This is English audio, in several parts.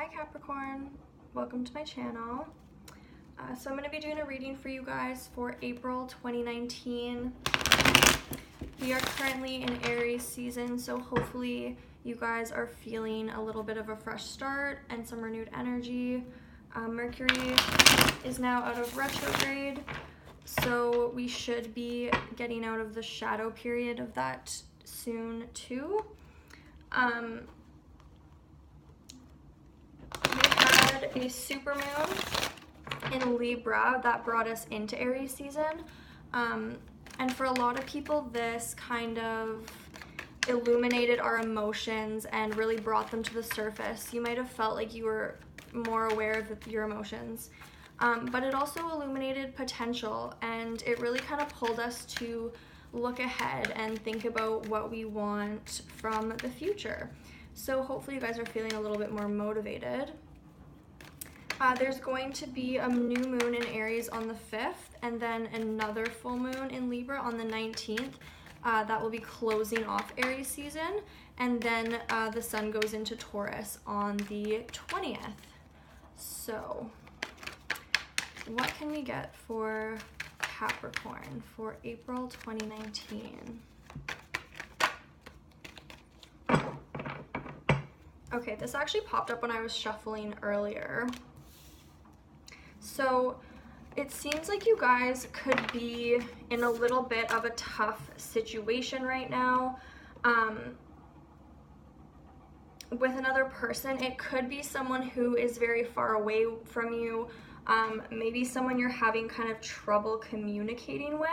Hi Capricorn, welcome to my channel. So I'm going to be doing a reading for you guys for April 2019. We are currently in Aries season, so hopefully you guys are feeling a little bit of a fresh start and some renewed energy. Mercury is now out of retrograde, so we should be getting out of the shadow period of that soon too. We had a supermoon in Libra that brought us into Aries season, and for a lot of people this kind of illuminated our emotions and really brought them to the surface. You might have felt like you were more aware of your emotions, but it also illuminated potential, and it really kind of pulled us to look ahead and think about what we want from the future. So hopefully you guys are feeling a little bit more motivated. There's going to be a new moon in Aries on the 5th, and then another full moon in Libra on the 19th. That will be closing off Aries season, and then the sun goes into Taurus on the 20th. So what can we get for Capricorn for April 2019? Okay, this actually popped up when I was shuffling earlier. So it seems like you guys could be in a little bit of a tough situation right now with another person. It could be someone who is very far away from you, maybe someone you're having kind of trouble communicating with.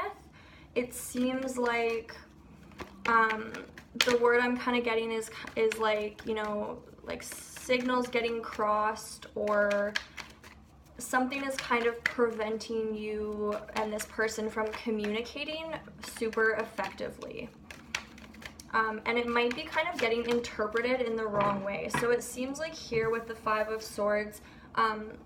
It seems like the word I'm kind of getting is like, you know, like signals getting crossed, or something is kind of preventing you and this person from communicating super effectively. And it might be kind of getting interpreted in the wrong way. So it seems like here with the 5 of Swords,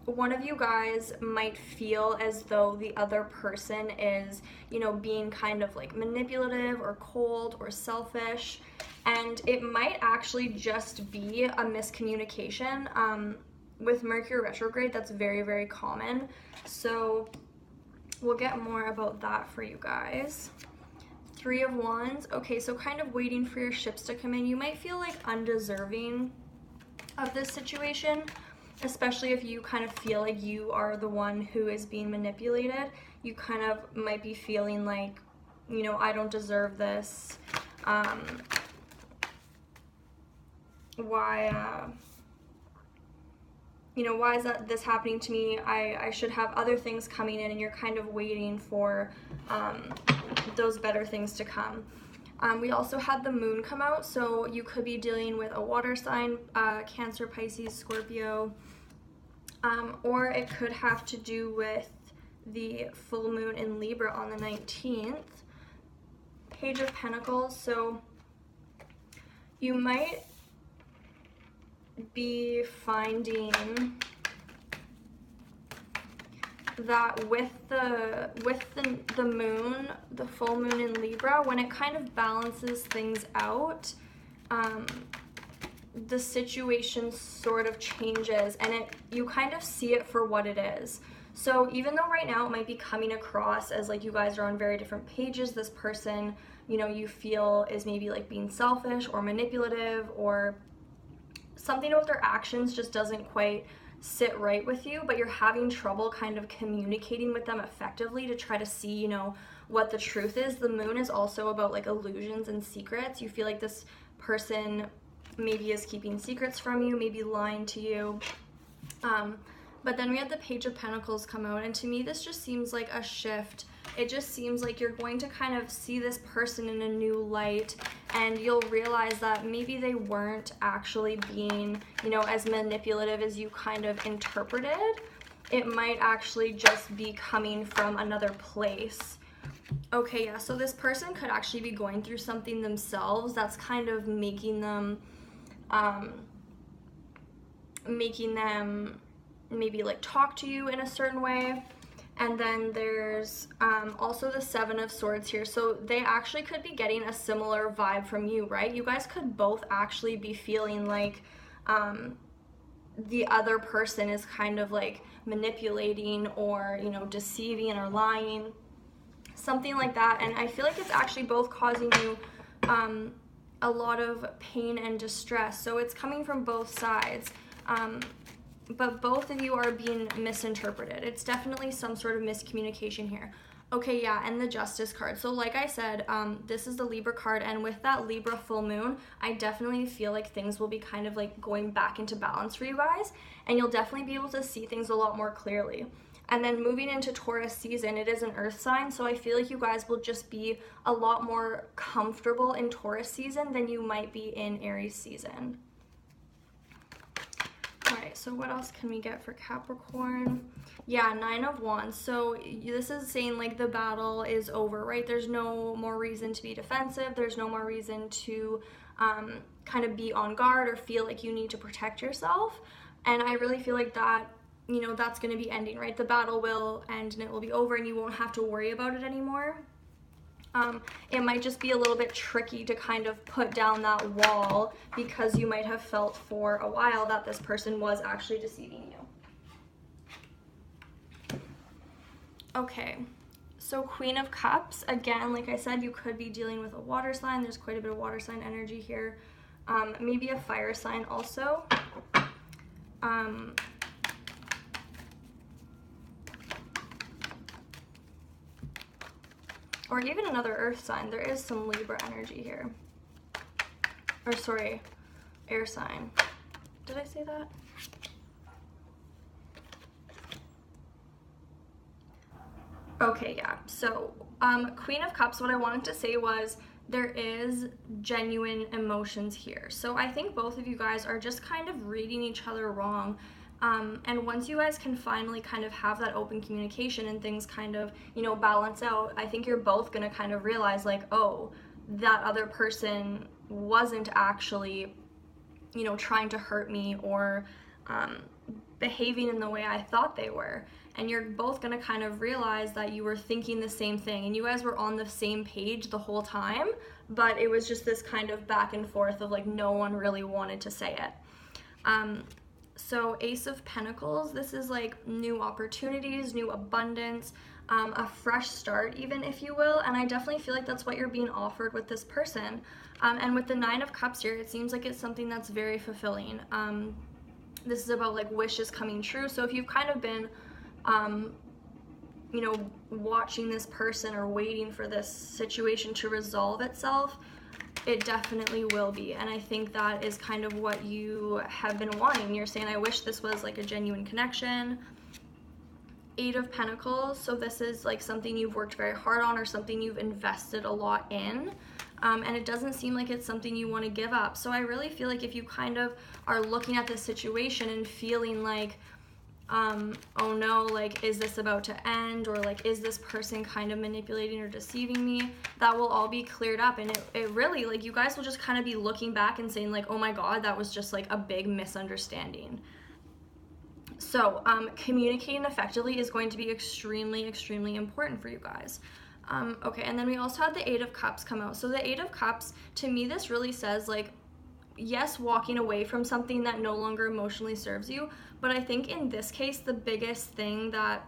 one of you guys might feel as though the other person is, you know, being kind of like manipulative or cold or selfish. And it might actually just be a miscommunication. With Mercury retrograde, that's very, very common. So we'll get more about that for you guys. 3 of Wands. Okay, so kind of waiting for your ships to come in. You might feel like undeserving of this situation, especially if you kind of feel like you are the one who is being manipulated. You kind of might be feeling like, you know, I don't deserve this. You know, why is this happening to me? I should have other things coming in, and you're kind of waiting for those better things to come. We also had the moon come out, so you could be dealing with a water sign, Cancer, Pisces, Scorpio, or it could have to do with the full moon in Libra on the 19th. Page of Pentacles, so you might be finding that with the moon, the full moon in Libra, when it kind of balances things out, the situation sort of changes, and you kind of see it for what it is. So even though right now it might be coming across as like you guys are on very different pages, this person, you know, you feel is maybe like being selfish or manipulative, or something about their actions just doesn't quite sit right with you, but you're having trouble kind of communicating with them effectively to try to see, you know, what the truth is. The moon is also about like illusions and secrets. You feel like this person maybe is keeping secrets from you, maybe lying to you. But then we had the Page of Pentacles come out, and to me this just seems like a shift. It just seems like you're going to kind of see this person in a new light, and you'll realize that maybe they weren't actually being, you know, as manipulative as you kind of interpreted. It might actually just be coming from another place. Okay, yeah, so this person could actually be going through something themselves that's kind of making them maybe like talk to you in a certain way. And then there's also the 7 of Swords here. So they actually could be getting a similar vibe from you, right? You guys could both actually be feeling like the other person is kind of like manipulating or, you know, deceiving or lying, something like that. And I feel like it's actually both causing you a lot of pain and distress. So it's coming from both sides. But both of you are being misinterpreted. It's definitely some sort of miscommunication here. Okay, yeah, and the Justice card. So like I said, this is the Libra card, and with that Libra full moon, I definitely feel like things will be kind of like going back into balance for you guys, and you'll definitely be able to see things a lot more clearly. And then moving into Taurus season, it is an earth sign, so I feel like you guys will just be a lot more comfortable in Taurus season than you might be in Aries season. Alright, so what else can we get for Capricorn? Yeah, 9 of Wands. So this is saying like the battle is over, right? There's no more reason to be defensive. There's no more reason to kind of be on guard or feel like you need to protect yourself. And I really feel like that, you know, that's going to be ending, right? The battle will end and it will be over and you won't have to worry about it anymore. It might just be a little bit tricky to kind of put down that wall because you might have felt for a while that this person was actually deceiving you. Okay, so Queen of Cups, again, like I said, you could be dealing with a water sign. There's quite a bit of water sign energy here. Maybe a fire sign also. Or even another earth sign. There is some Libra energy here. Or sorry, air sign. Did I say that? Okay, yeah. So, Queen of Cups, what I wanted to say was there is genuine emotions here. So I think both of you guys are just kind of reading each other wrong. And once you guys can finally kind of have that open communication and things kind of, you know, balance out, I think you're both going to kind of realize like, oh, that other person wasn't actually, you know, trying to hurt me or behaving in the way I thought they were. And you're both going to kind of realize that you were thinking the same thing and you guys were on the same page the whole time, but it was just this kind of back and forth of like no one really wanted to say it. So Ace of Pentacles, this is like new opportunities, new abundance, a fresh start even, if you will. And I definitely feel like that's what you're being offered with this person. And with the 9 of Cups here, it seems like it's something that's very fulfilling. This is about like wishes coming true. So if you've kind of been, you know, watching this person or waiting for this situation to resolve itself, it definitely will be. And I think that is kind of what you have been wanting. You're saying, I wish this was like a genuine connection. 8 of Pentacles, so this is like something you've worked very hard on or something you've invested a lot in. And it doesn't seem like it's something you want to give up. So I really feel like if you kind of are looking at this situation and feeling like, oh no, like, is this about to end? Or like, is this person kind of manipulating or deceiving me? That will all be cleared up. And it really, like, you guys will just kind of be looking back and saying like, oh my God, that was just like a big misunderstanding. So communicating effectively is going to be extremely, extremely important for you guys. Okay, and then we also had the 8 of Cups come out. So the 8 of Cups, to me, this really says like, yes, walking away from something that no longer emotionally serves you, but I think in this case, the biggest thing that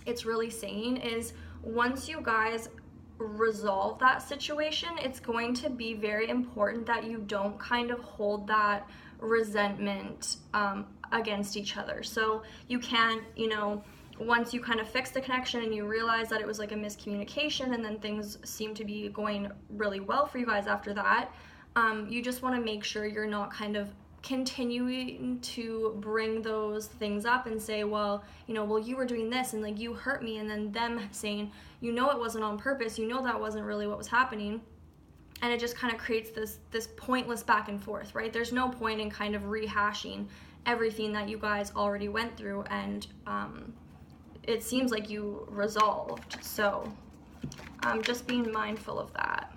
it's really saying is once you guys resolve that situation, it's going to be very important that you don't kind of hold that resentment against each other. So you can't, you know, once you kind of fix the connection and you realize that it was like a miscommunication and then things seem to be going really well for you guys after that, you just want to make sure you're not kind of continuing to bring those things up and say, well, you know, well, you were doing this and like you hurt me, and then them saying, you know, it wasn't on purpose, you know, that wasn't really what was happening. And it just kind of creates this pointless back and forth, right? There's no point in kind of rehashing everything that you guys already went through, and it seems like you resolved. So just being mindful of that.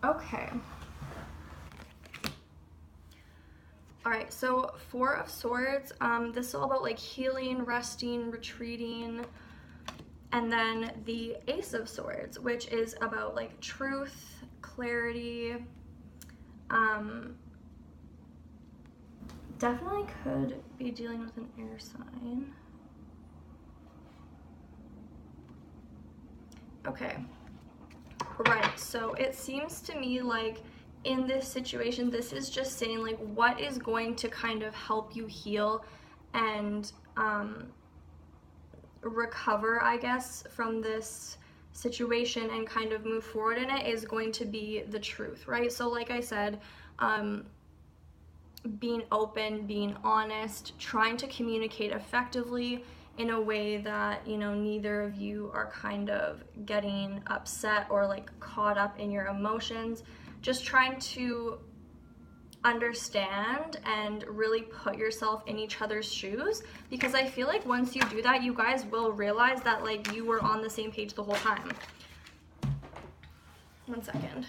Okay. All right, so 4 of Swords, this is all about like healing, resting, retreating. And then the Ace of Swords, which is about like truth, clarity. Definitely could be dealing with an air sign. Okay. Right, so it seems to me like in this situation, this is just saying like what is going to kind of help you heal and recover, I guess, from this situation and kind of move forward in it is going to be the truth, right? So like I said, being open, being honest, trying to communicate effectively in a way that, you know, neither of you are kind of getting upset or like caught up in your emotions. Just trying to understand and really put yourself in each other's shoes, because I feel like once you do that, you guys will realize that like you were on the same page the whole time. One second.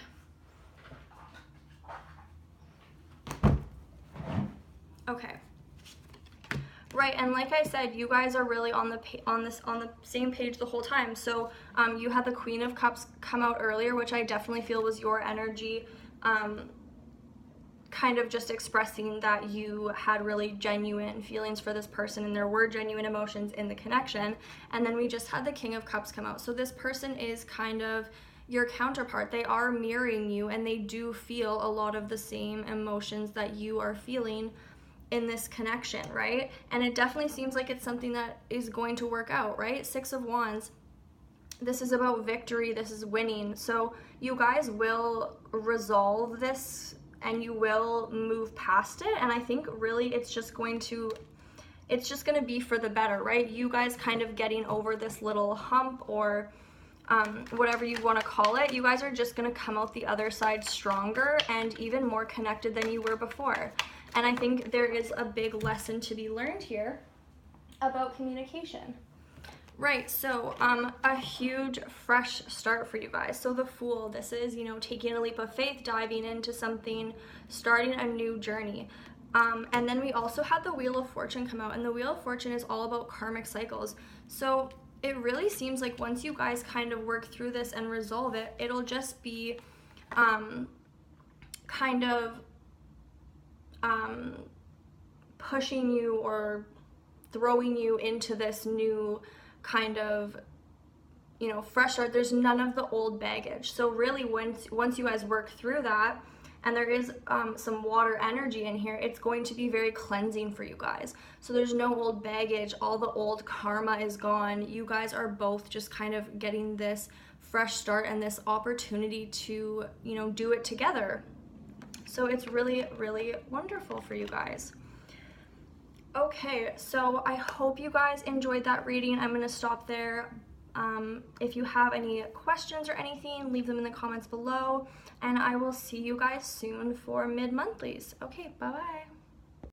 Okay. Right, and like I said, you guys are really on the same page the whole time. So you had the Queen of Cups come out earlier, which I definitely feel was your energy, kind of just expressing that you had really genuine feelings for this person and there were genuine emotions in the connection. And then we just had the King of Cups come out. So this person is kind of your counterpart. They are mirroring you and they do feel a lot of the same emotions that you are feeling in this connection, right? And it definitely seems like it's something that is going to work out, right? Six of Wands. This is about victory. This is winning. So you guys will resolve this and you will move past it. And I think really it's just going to be for the better, right? You guys kind of getting over this little hump or whatever you want to call it. You guys are just going to come out the other side stronger and even more connected than you were before. And I think there is a big lesson to be learned here about communication. Right, so a huge fresh start for you guys. So the Fool, this is, you know, taking a leap of faith, diving into something, starting a new journey. And then we also had the Wheel of Fortune come out, and the Wheel of Fortune is all about karmic cycles. So it really seems like once you guys kind of work through this and resolve it, it'll just be kind of pushing you or throwing you into this new kind of, you know, fresh start. There's none of the old baggage. So really once you guys work through that, and there is some water energy in here, it's going to be very cleansing for you guys. So there's no old baggage, all the old karma is gone. You guys are both just kind of getting this fresh start and this opportunity to, you know, do it together. So it's really, really wonderful for you guys. Okay, so I hope you guys enjoyed that reading. I'm going to stop there. If you have any questions or anything, leave them in the comments below. And I will see you guys soon for mid-monthlies. Okay, bye-bye.